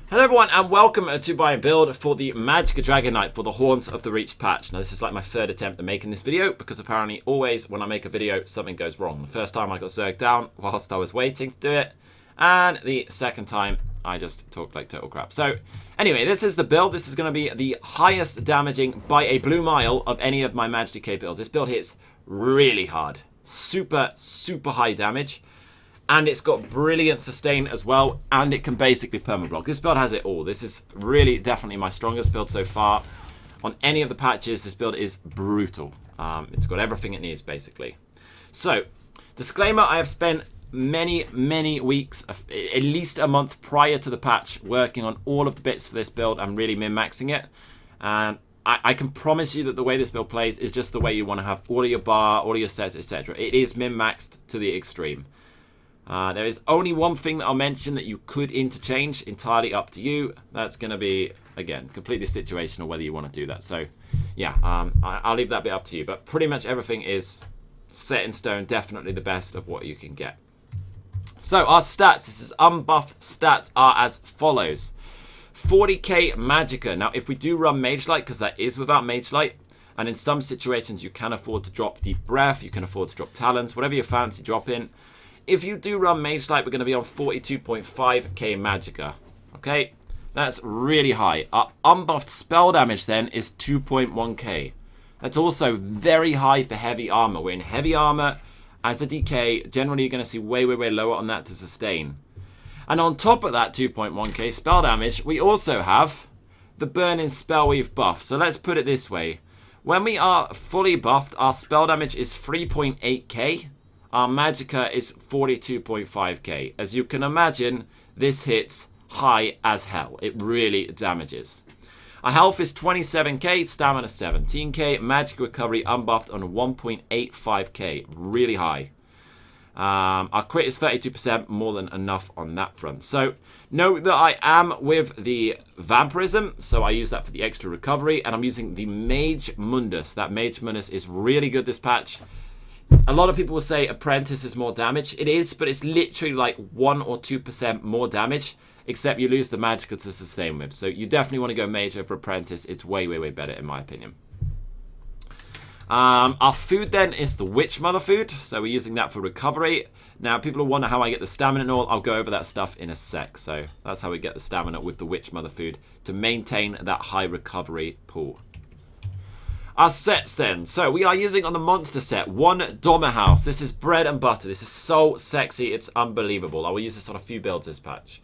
Hello everyone and welcome to buy and build for the Magicka Dragon Knight for the Haunts of the Reach patch. Now this is like my third attempt at making this video because apparently always when I make a video something goes wrong. The first time I got zerged down whilst I was waiting to do it, and the second time I just talked like total crap. So anyway, this is the build. This is going to be the highest damaging by a blue mile of any of my MAGICKA builds. This build hits really hard. Super high damage. And it's got brilliant sustain as well, and it can basically perma-block. This build has it all. This is really definitely my strongest build so far. On any of the patches, this build is brutal. It's got everything it needs, basically. So, disclaimer, I have spent many weeks, at least a month prior to the patch, working on all of the bits for this build and really min-maxing it. And I can promise you that the way this build plays is just the way you want to have all of your bar, all of your sets, etc. It is min-maxed to the extreme. There is only one thing that I'll mention that you could interchange, entirely up to you. That's going to be, again, completely situational whether you want to do that. So, yeah, I'll leave that bit up to you. But pretty much everything is set in stone, definitely the best of what you can get. So, our stats, this is unbuffed stats, are as follows. 40k Magicka. Now, if we do run Mage Light, because that is without Mage Light, and in some situations you can afford to drop Deep Breath, you can afford to drop Talons, whatever you fancy dropping. If you do run Mage Light, we're going to be on 42.5k Magicka. Okay, that's really high. Our unbuffed spell damage then is 2.1k. That's also very high for heavy armor. We're in heavy armor as a DK. Generally, you're going to see way lower on that to sustain. And on top of that 2.1k spell damage, we also have the Burning Spellweave buff. So let's put it this way. When we are fully buffed, our spell damage is 3.8k. Our Magicka is 42.5k. As you can imagine, this hits high as hell. It really damages. Our health is 27k, stamina 17k, magic recovery unbuffed on 1.85k. Really high. Our crit is 32%, more than enough on that front. So, note that I am with the Vampirism, so I use that for the extra recovery, and I'm using the Mage Mundus. That Mage Mundus is really good this patch. A lot of people will say Apprentice is more damage. It is, but it's literally like 1 or 2% more damage, except you lose the Magicka to sustain with. So you definitely want to go Mage over Apprentice. It's way better in my opinion. Our food then is the Witch Mother food, so we're using that for recovery. Now people will wonder how I get the stamina and all. I'll go over that stuff in a sec. So that's how we get the stamina with the Witch Mother food to maintain that high recovery pool. Our sets then. So we are using on the monster set one Doma House. This is bread and butter. This is so sexy. It's unbelievable. I will use this on a few builds this patch.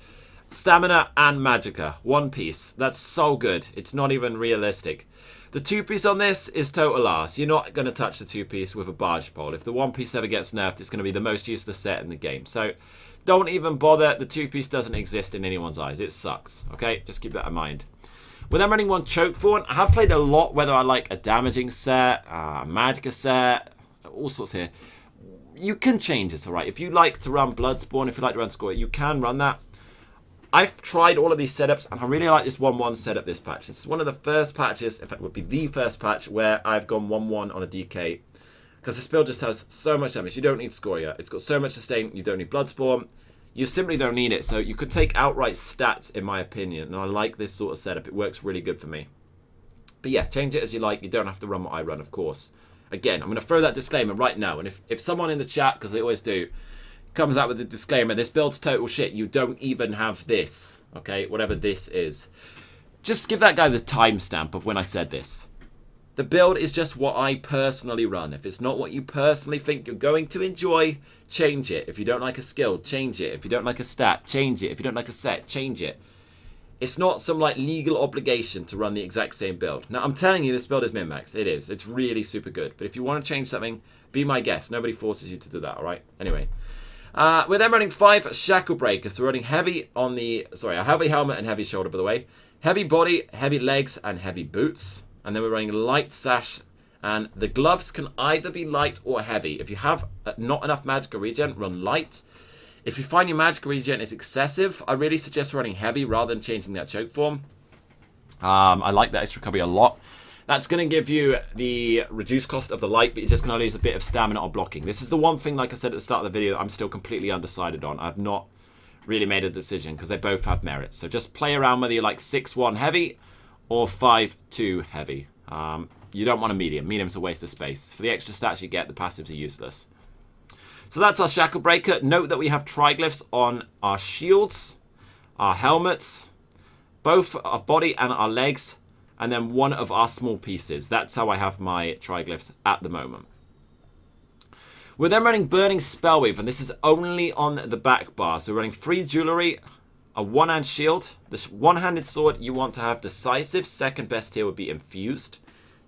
Stamina and Magicka. One piece. That's so good. It's not even realistic. The two piece on this is total arse. You're not going to touch the two piece with a barge pole. If the one piece ever gets nerfed, it's going to be the most useless set in the game. So don't even bother. The two piece doesn't exist in anyone's eyes. It sucks. Okay? Just keep that in mind. With them running one Choke Fawn, I have played a lot, whether I like a damaging set, a Magicka set, all sorts here. You can change it, alright? If you like to run Bloodspawn, if you like to run Score, you can run that. I've tried all of these setups, and I really like this 1-1 setup this patch. This is one of the first patches, in fact, it would be the first patch where I've gone 1-1 on a DK. Because this build just has so much damage. You don't need Scoria. It's got so much sustain, you don't need Bloodspawn. You simply don't need it, so you could take outright stats, in my opinion, and I like this sort of setup. It works really good for me. But yeah, change it as you like. You don't have to run what I run, of course. Again, I'm going to throw that disclaimer right now, and if someone in the chat, because they always do, comes out with a disclaimer, this build's total shit, you don't even have this, okay, whatever this is. Just give that guy the timestamp of when I said this. The build is just what I personally run. If it's not what you personally think you're going to enjoy, change it. If you don't like a skill, change it. If you don't like a stat, change it. If you don't like a set, change it. It's not some like legal obligation to run the exact same build. Now, I'm telling you, this build is min-max. It is. It's really super good. But if you want to change something, be my guest. Nobody forces you to do that, all right? Anyway. We're then running 5 Shackle Breakers. So we're running heavy on the... Sorry, a heavy helmet and heavy shoulder, by the way. Heavy body, heavy legs, and heavy boots. And then we're running light sash, and the gloves can either be light or heavy. If you have not enough Magicka regen, run light. If you find your Magicka regen is excessive, I really suggest running heavy rather than changing that choke form. I like that extra recovery a lot. That's going to give you the reduced cost of the light, but you're just going to lose a bit of stamina on blocking. This is the one thing, like I said at the start of the video, I'm still completely undecided on. I've not really made a decision because they both have merit. So just play around whether you like 6-1 heavy or 5-2 heavy. You don't want a medium. Medium's a waste of space. For the extra stats you get, the passives are useless. So that's our Shackle Breaker. Note that we have triglyphs on our shields, our helmets, both our body and our legs, and then one of our small pieces. That's how I have my triglyphs at the moment. We're then running Burning Spellweave, and this is only on the back bar. So we're running 3 jewelry, a one-hand shield. The one-handed sword you want to have Decisive. Second best here would be Infused.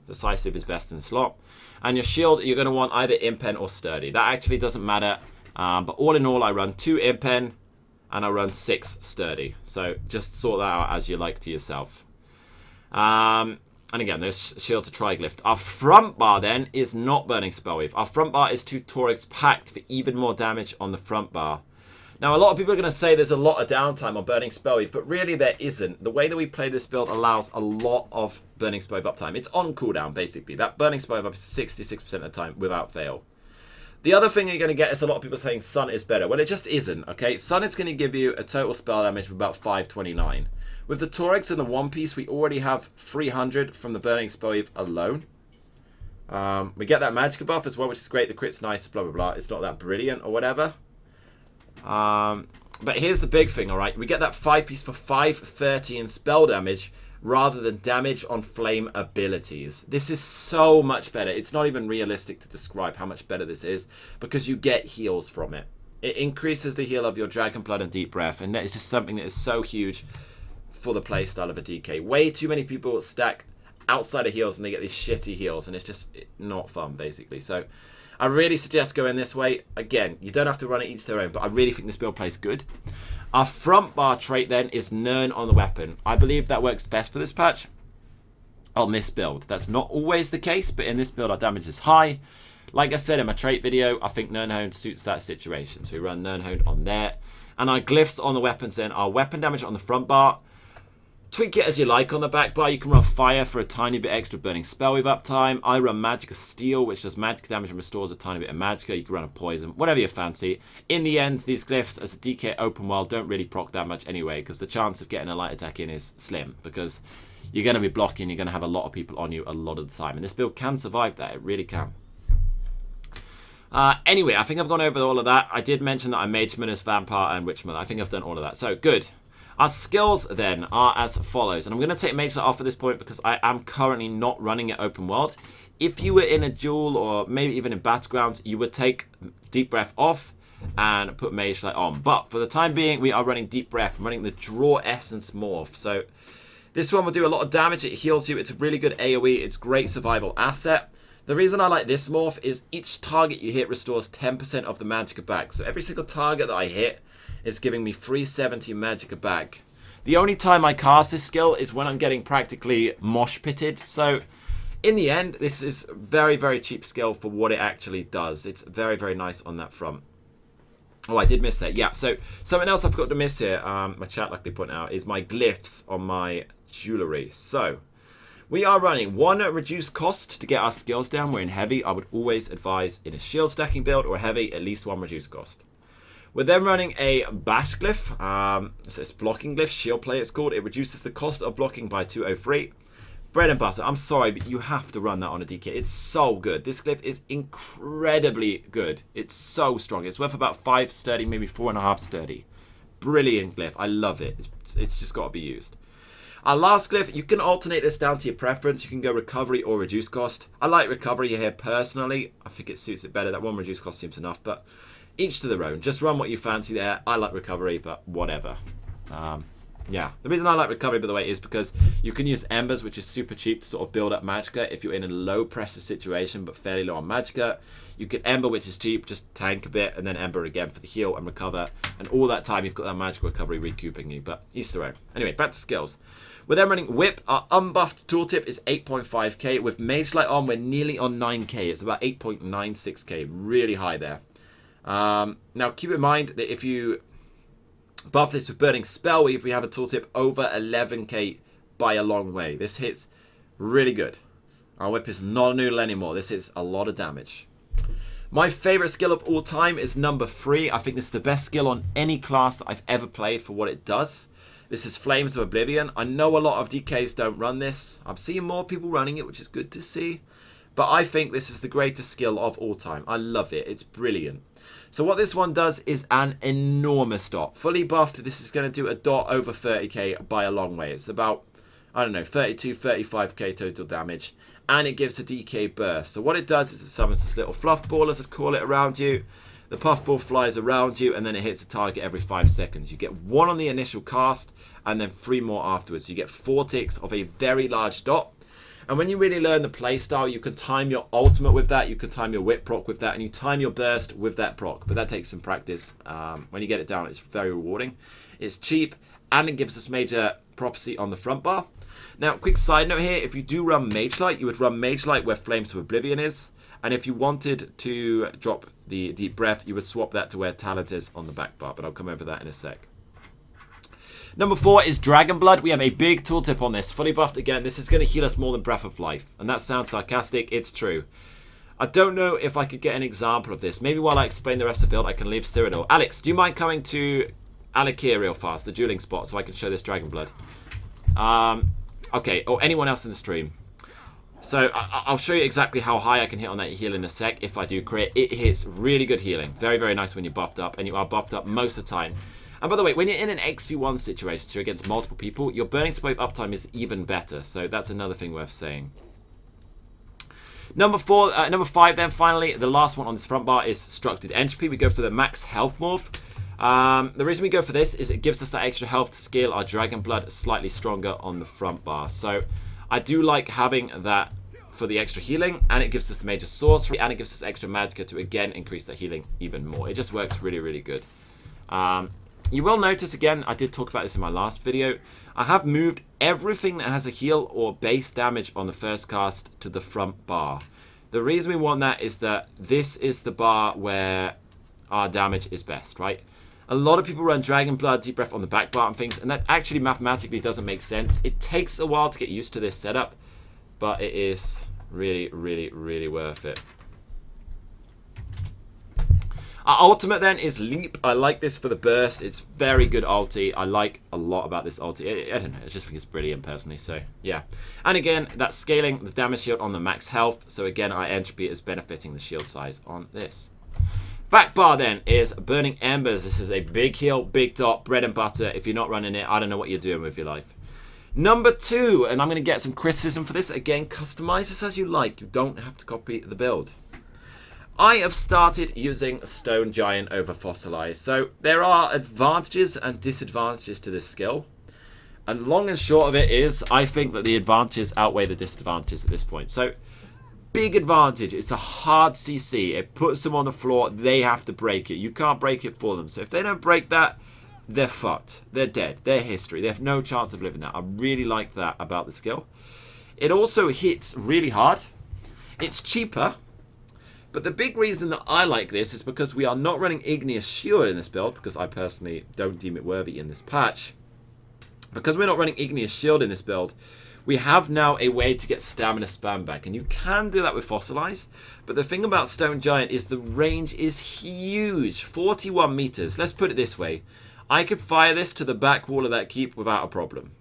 Decisive is best in slot. And your shield, you're going to want either Impen or Sturdy. That actually doesn't matter. But all in all, I run 2 Impen and I run 6 Sturdy. So just sort that out as you like to yourself. And again, there's shield to triglyph. Our front bar then is not Burning Spellweave. Our front bar is 2 Torix packed for even more damage on the front bar. Now, a lot of people are going to say there's a lot of downtime on Burning Spellweave, but really there isn't. The way that we play this build allows a lot of Burning Spellweave uptime. It's on cooldown, basically. That Burning Spellweave up is 66% of the time without fail. The other thing you're going to get is a lot of people saying Sun is better. Well, it just isn't, okay? Sun is going to give you a total spell damage of about 529. With the Torix and the One Piece, we already have 300 from the Burning Spellweave alone. We get that Magicka buff as well, which is great. The crit's nice, blah, blah, blah. It's not that brilliant or whatever. But here's the big thing, alright? We get that 5-piece for 530 in spell damage rather than damage on flame abilities. This is so much better. It's not even realistic to describe how much better this is because you get heals from it. It increases the heal of your Dragon Blood and Deep Breath, and that is just something that is so huge for the playstyle of a DK. Way too many people stack outside of heals and they get these shitty heals, and it's just not fun, basically. So I really suggest going this way. Again, you don't have to run it each their own, but I really think this build plays good. Our front bar trait then is Nern on the weapon. I believe that works best for this patch on this build. That's not always the case, but in this build our damage is high. Like I said in my trait video, I think Nernhoned suits that situation. So we run Nernhoned on there. And our glyphs on the weapons then are weapon damage on the front bar. Tweak it as you like on the back bar. You can run fire for a tiny bit extra Burning Spellweave uptime. I run Magicka Steel, which does magic damage and restores a tiny bit of Magicka. You can run a poison, whatever you fancy. In the end, these glyphs as a DK open world don't really proc that much anyway, because the chance of getting a light attack in is slim, because you're going to be blocking, you're going to have a lot of people on you a lot of the time. And this build can survive that. It really can. Anyway, I think I've gone over all of that. I did mention that I'm Mageman as Vampire and Witchman. I think I've done all of that. So, good. Our skills then are as follows, and I'm going to take Mage Light off at this point because I am currently not running it open world. If you were in a duel or maybe even in Battlegrounds, you would take Deep Breath off and put Mage Light on. But for the time being, we are running Deep Breath. I'm running the Draw Essence Morph. So this one will do a lot of damage. It heals you. It's a really good AoE. It's a great survival asset. The reason I like this morph is each target you hit restores 10% of the Magicka back. So every single target that I hit is giving me 370 Magicka back. The only time I cast this skill is when I'm getting practically mosh pitted. So in the end, this is a very, very cheap skill for what it actually does. It's very, very nice on that front. Oh, I did miss that. Yeah, so something else I've got to miss here, my chat luckily pointed out, is my glyphs on my jewelry. So we are running 1 reduced cost to get our skills down. We're in heavy. I would always advise in a shield stacking build or heavy, at least 1 reduced cost. We're then running a bash glyph. It's blocking glyph, shield play it's called. It reduces the cost of blocking by 203. Bread and butter. I'm sorry, but you have to run that on a DK. It's so good. This glyph is incredibly good. It's so strong. It's worth about 5 sturdy, maybe 4.5 sturdy. Brilliant glyph. I love it. It's just got to be used. Our last glyph, you can alternate this down to your preference. You can go recovery or reduce cost. I like recovery here personally. I think it suits it better. That 1 reduce cost seems enough, but each to their own. Just run what you fancy there. I like recovery, but whatever. Yeah. The reason I like recovery, by the way, is because you can use Embers, which is super cheap to sort of build up Magicka if you're in a low pressure situation, but fairly low on Magicka. You get Ember, which is cheap, just tank a bit, and then Ember again for the heal and recover. And all that time, you've got that Magical recovery recouping you, but each their own. Anyway, back to skills. We're then running Whip. Our unbuffed tooltip is 8.5k. With Mage Light on, we're nearly on 9k. It's about 8.96k. Really high there. Now keep in mind that if you buff this with Burning Spellweave, we have a tooltip over 11k by a long way. This hits really good. Our whip is not a noodle anymore. This hits a lot of damage. My favorite skill of all time is number 3. I think this is the best skill on any class that I've ever played for what it does. This is Flames of Oblivion. I know a lot of DKs don't run this. I'm seeing more people running it, which is good to see. But I think this is the greatest skill of all time. I love it. It's brilliant. So what this one does is an enormous dot. Fully buffed, this is going to do a dot over 30k by a long way. It's about, I don't know, 32, 35k total damage. And it gives a DK burst. So what it does is it summons this little fluff ball, as I'd call it, around you. The puffball flies around you, and then it hits a target every 5 seconds. You get 1 on the initial cast, and then 3 more afterwards. You get 4 ticks of a very large dot. And when you really learn the playstyle, you can time your ultimate with that, you can time your whip proc with that, and you time your burst with that proc. But that takes some practice. When you get it down, it's very rewarding. It's cheap, and it gives us major prophecy on the front bar. Now, quick side note here, if you do run Mage Light, you would run Mage Light where Flames of Oblivion is. And if you wanted to drop the Deep Breath, you would swap that to where Talent is on the back bar. But I'll come over that in a sec. Number 4 is Dragon Blood. We have a big tooltip on this. Fully buffed again. This is going to heal us more than Breath of Life. And that sounds sarcastic. It's true. I don't know if I could get an example of this. Maybe while I explain the rest of the build, I can leave Cyrodiil. Alex, do you mind coming to Alakir real fast, the dueling spot, so I can show this Dragon Blood? Okay, or anyone else in the stream. So I'll show you exactly how high I can hit on that heal in a sec if I do crit. It hits really good healing. Very, very nice when you're buffed up, and you are buffed up most of the time. And by the way, when you're in an XV1 situation, so you're against multiple people, your burning smoke uptime is even better. So that's another thing worth saying. Number 5 then, finally, the last one on this front bar is Structured Entropy. We go for the max health morph. The reason we go for this is it gives us that extra health to scale our Dragon Blood slightly stronger on the front bar. So I do like having that for the extra healing, and it gives us major sorcery, and it gives us extra magicka to again increase that healing even more. It just works really, really good. You will notice, again, I did talk about this in my last video, I have moved everything that has a heal or base damage on the first cast to the front bar. The reason we want that is that this is the bar where our damage is best, right? A lot of people run Dragon Blood, Deep Breath on the back bar and things, and that actually mathematically doesn't make sense. It takes a while to get used to this setup, but it is really, really, really worth it. Our ultimate then is Leap. I like this for the burst. It's very good ulti. I like a lot about this ulti. I don't know, I just think it's brilliant personally, so yeah. And again, that's scaling the damage shield on the max health, so again, our entropy is benefiting the shield size on this. Back bar then is Burning Embers. This is a big heal, big dot, bread and butter. If you're not running it, I don't know what you're doing with your life. Number 2, and I'm going to get some criticism for this. Again, customize this as you like. You don't have to copy the build. I have started using Stone Giant over Fossilize. So there are advantages and disadvantages to this skill. And long and short of it is, I think that the advantages outweigh the disadvantages at this point. So big advantage, it's a hard CC. It puts them on the floor, they have to break it. You can't break it for them. So if they don't break that, they're fucked. They're dead. They're history. They have no chance of living that. I really like that about the skill. It also hits really hard. It's cheaper. But the big reason that I like this is because we are not running Igneous Shield in this build, because I personally don't deem it worthy in this patch. Because we're not running Igneous Shield in this build, we have now a way to get stamina spam back. And you can do that with Fossilize. But the thing about Stone Giant is the range is huge. 41 meters. Let's put it this way. I could fire this to the back wall of that keep without a problem.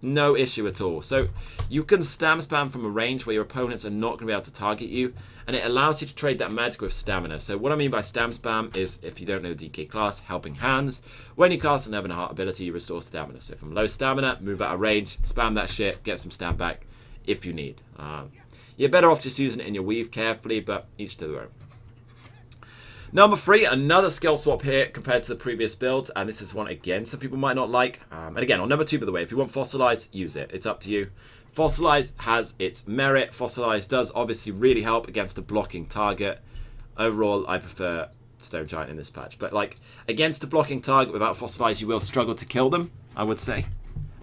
No issue at all. So you can spam from a range where your opponents are not going to be able to target you, and it allows you to trade that magic with stamina. So what I mean by spam is, if you don't know the DK class, Helping Hands. When you cast an Heaven Heart ability, you restore stamina. So if I'm low stamina, move out of range, spam that shit, get some stam back if you need. You're better off just using it in your weave carefully, but each to their own. Number 3, another skill swap here compared to the previous builds, and this is one, again, some people might not like. And again, on number 2, by the way, if you want Fossilize, use it. It's up to you. Fossilize has its merit. Fossilize does obviously really help against a blocking target. Overall, I prefer Stone Giant in this patch. But, like, against a blocking target without Fossilize, you will struggle to kill them, I would say.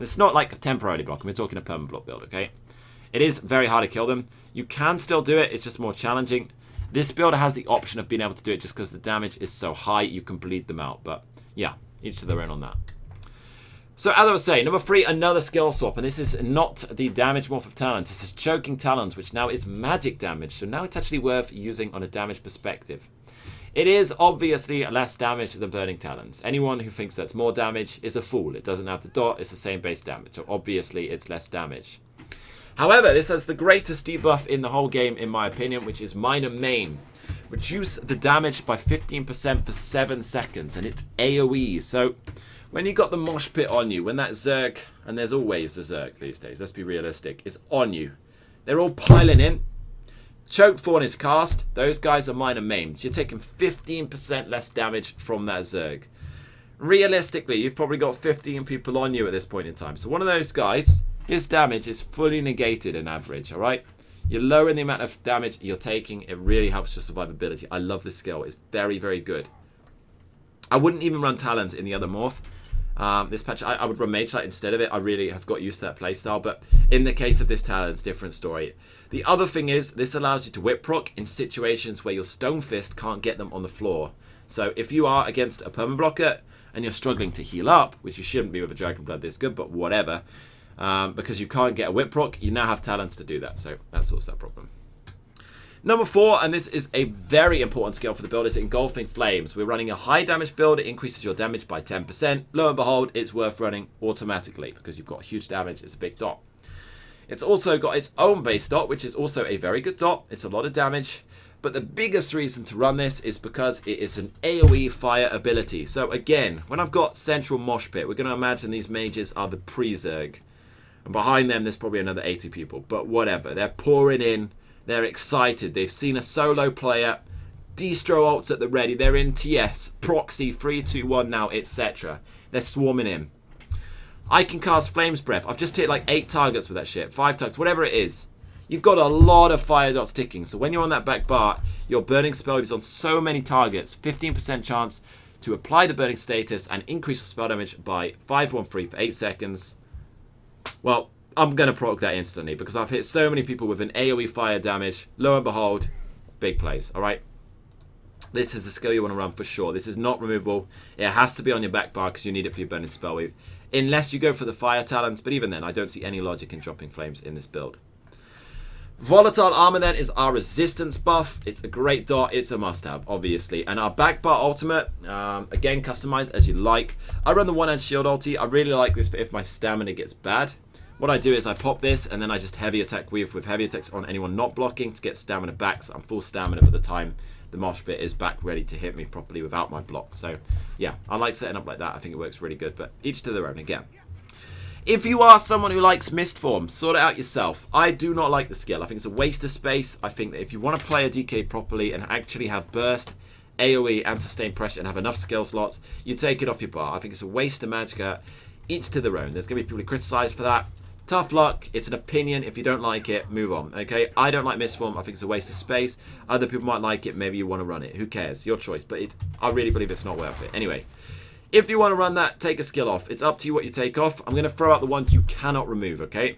It's not like a temporary block. We're talking a permanent block build, okay? It is very hard to kill them. You can still do it. It's just more challenging. This build has the option of being able to do it just because the damage is so high, you can bleed them out. But yeah, each to their own on that. So as I was saying, number 3, another skill swap. And this is not the damage morph of Talons. This is Choking Talons, which now is magic damage. So now it's actually worth using on a damage perspective. It is obviously less damage than Burning Talons. Anyone who thinks that's more damage is a fool. It doesn't have the dot, it's the same base damage. So obviously it's less damage. However, this has the greatest debuff in the whole game, in my opinion, which is Minor Maim. Reduce the damage by 15% for 7 seconds, and it's AoE. So when you got the mosh pit on you, when that Zerg, and there's always the Zerg these days, let's be realistic, is on you. They're all piling in. Choke Fawn is cast. Those guys are Minor Maims. You're taking 15% less damage from that Zerg. Realistically, you've probably got 15 people on you at this point in time. So one of those guys, his damage is fully negated in average, alright? You're lowering the amount of damage you're taking. It really helps your survivability. I love this skill. It's very, very good. I wouldn't even run Talons in the other morph. This patch, I would run Mage Knight instead of it. I really have got used to that playstyle. But in the case of this Talons, different story. The other thing is, this allows you to whip proc in situations where your Stone Fist can't get them on the floor. So if you are against a perma blocker and you're struggling to heal up, which you shouldn't be with a Dragon Blood this good, but whatever, because you can't get a whip proc, you now have Talons to do that. So that sorts that problem. Number 4, and this is a very important skill for the build, is Engulfing Flames. We're running a high damage build. It increases your damage by 10%. Lo and behold, it's worth running automatically because you've got huge damage. It's a big dot. It's also got its own base dot, which is also a very good dot. It's a lot of damage. But the biggest reason to run this is because it is an AoE fire ability. So again, when I've got Central Mosh Pit, we're going to imagine these mages are the pre-Zerg. And behind them, there's probably another 80 people. But whatever. They're pouring in. They're excited. They've seen a solo player. Destro ults at the ready. They're in TS. Proxy, 3, 2, 1 now, etc. They're swarming in. I can cast Flames Breath. I've just hit like 8 targets with that shit. 5 targets, whatever it is. You've got a lot of fire dots ticking. So when you're on that back bar, your burning spell is on so many targets. 15% chance to apply the burning status and increase your spell damage by 513 for 8 seconds. Well, I'm going to proc that instantly because I've hit so many people with an AoE fire damage. Lo and behold, big plays, alright? This is the skill you want to run for sure. This is not removable. It has to be on your back bar because you need it for your burning spell weave. Unless you go for the fire talents, but even then, I don't see any logic in dropping flames in this build. Volatile Armor then is our resistance buff. It's a great dot. It's a must-have, obviously. And our back bar ultimate, again, customized as you like. I run the one-hand shield ulti. I really like this for if my stamina gets bad. What I do is I pop this and then I just heavy attack with heavy attacks on anyone not blocking to get stamina back. So I'm full stamina by the time the mosh pit is back ready to hit me properly without my block. So yeah, I like setting up like that. I think it works really good, but each to their own again. If you are someone who likes Mist Form, sort it out yourself. I do not like the skill. I think it's a waste of space. I think that if you want to play a DK properly and actually have burst, AoE and sustained pressure and have enough skill slots, you take it off your bar. I think it's a waste of Magicka. Each to their own. There's going to be people who criticize for that. Tough luck. It's an opinion. If you don't like it, move on. Okay? I don't like Mistform. I think it's a waste of space. Other people might like it. Maybe you want to run it. Who cares? Your choice. But I really believe it's not worth it. Anyway, if you want to run that, take a skill off. It's up to you what you take off. I'm going to throw out the ones you cannot remove, okay?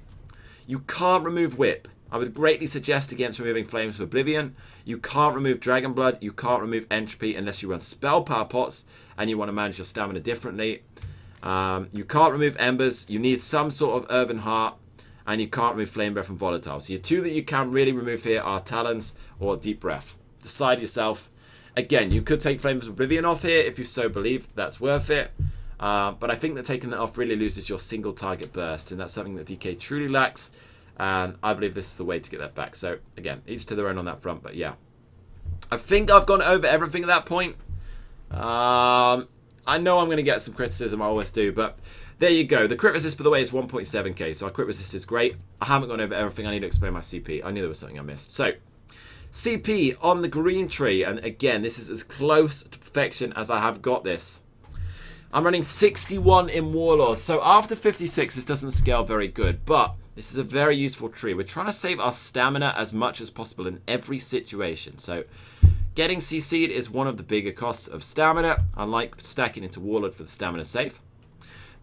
You can't remove Whip. I would greatly suggest against removing Flames of Oblivion. You can't remove Dragon Blood. You can't remove Entropy unless you run Spell Power Pots and you want to manage your stamina differently. You can't remove Embers. You need some sort of Earthen Heart. And you can't remove Flame Breath and Volatile. So your two that you can really remove here are Talons or Deep Breath. Decide yourself. Again, you could take Flames of Oblivion off here if you so believe. That's worth it. But I think that taking that off really loses your single target burst. And that's something that DK truly lacks. And I believe this is the way to get that back. So again, each to their own on that front. But yeah. I think I've gone over everything at that point. I know I'm going to get some criticism, I always do, but there you go. The crit resist, by the way, is 1.7k, so our crit resist is great. I haven't gone over everything. I need to explain my CP. I knew there was something I missed. So, CP on the green tree, and again, this is as close to perfection as I have got this. I'm running 61 in Warlord, so after 56, this doesn't scale very good, but this is a very useful tree. We're trying to save our stamina as much as possible in every situation, so getting CC'd is one of the bigger costs of stamina. I like stacking into Warlord for the stamina save.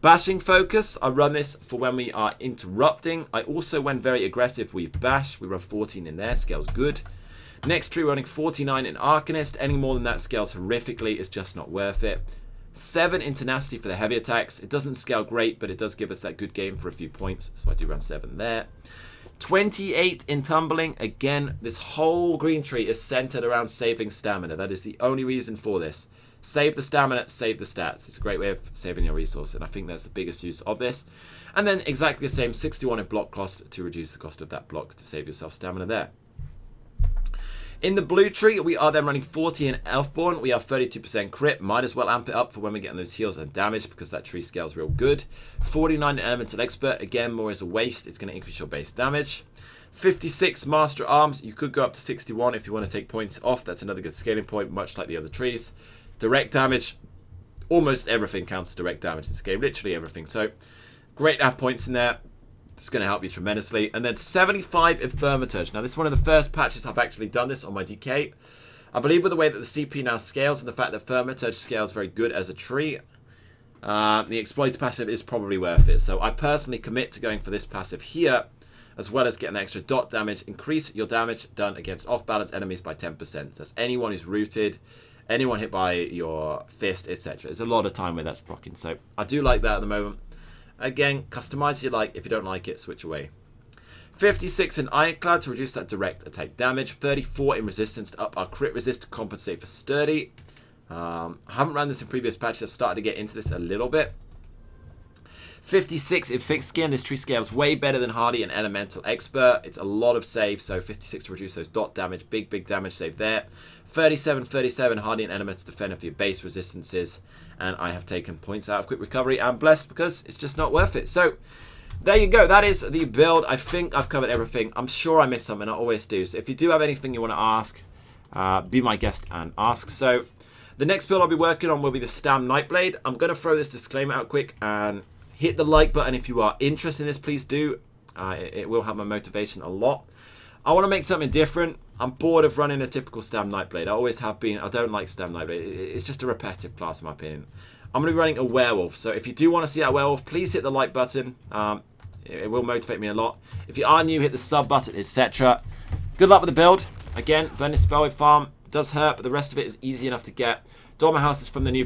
Bashing Focus, I run this for when we are interrupting. I also, when very aggressive, we bash. We run 14 in there, scales good. Next tree, running 49 in Arcanist. Any more than that scales horrifically. It's just not worth it. 7 in Tenacity for the heavy attacks. It doesn't scale great, but it does give us that good game for a few points. So I do run 7 there. 28 in tumbling. Again, this whole green tree is centered around saving stamina. That is the only reason for this. Save the stamina, save the stats. It's a great way of saving your resource, and I think that's the biggest use of this. And then exactly the same, 61 in block cost to reduce the cost of that block to save yourself stamina there. In the blue tree, we are then running 40 in Elfborn. We have 32% crit. Might as well amp it up for when we get on those heals and damage because that tree scales real good. 49 in Elemental Expert. Again, more is a waste. It's going to increase your base damage. 56 Master Arms. You could go up to 61 if you want to take points off. That's another good scaling point, much like the other trees. Direct damage. Almost everything counts direct damage in this game. Literally everything. So, great to have points in there. It's going to help you tremendously. And then 75 in Thaumaturge. Now, this is one of the first patches I've actually done this on my DK. I believe with the way that the CP now scales and the fact that Thaumaturge scales very good as a tree, the Exploit passive is probably worth it. So I personally commit to going for this passive here, as well as getting the extra dot damage. Increase your damage done against off-balance enemies by 10%. So that's anyone who's rooted, anyone hit by your fist, etc. There's a lot of time where that's proccing. So I do like that at the moment. Again, customize as you like. If you don't like it, switch away. 56 in Ironclad to reduce that direct attack damage. 34 in Resistance to up our crit resist to compensate for Sturdy. I haven't run this in previous patches. I've started to get into this a little bit. 56 in Fixed Skin. This tree scales way better than Hardy and Elemental Expert. It's a lot of save, so 56 to reduce those dot damage. Big damage save there. 37 Hardy and Elemental Defender for your base resistances. And I have taken points out of Quick Recovery and Blessed because it's just not worth it. So, there you go. That is the build. I think I've covered everything. I'm sure I missed something. I always do. So, if you do have anything you want to ask, be my guest and ask. So, the next build I'll be working on will be the Stam Nightblade. I'm going to throw this disclaimer out quick and hit the like button if you are interested in this. Please do. It will help my motivation a lot. I want to make something different. I'm bored of running a typical Stam Nightblade. I always have been. I don't like Stam Nightblade. It's just a repetitive class in my opinion. I'm going to be running a werewolf. So if you do want to see that werewolf, please hit the like button. It will motivate me a lot. If you are new, hit the sub button, etc. Good luck with the build. Again, Venice Spellway Farm does hurt, but the rest of it is easy enough to get. Dormer House is from the new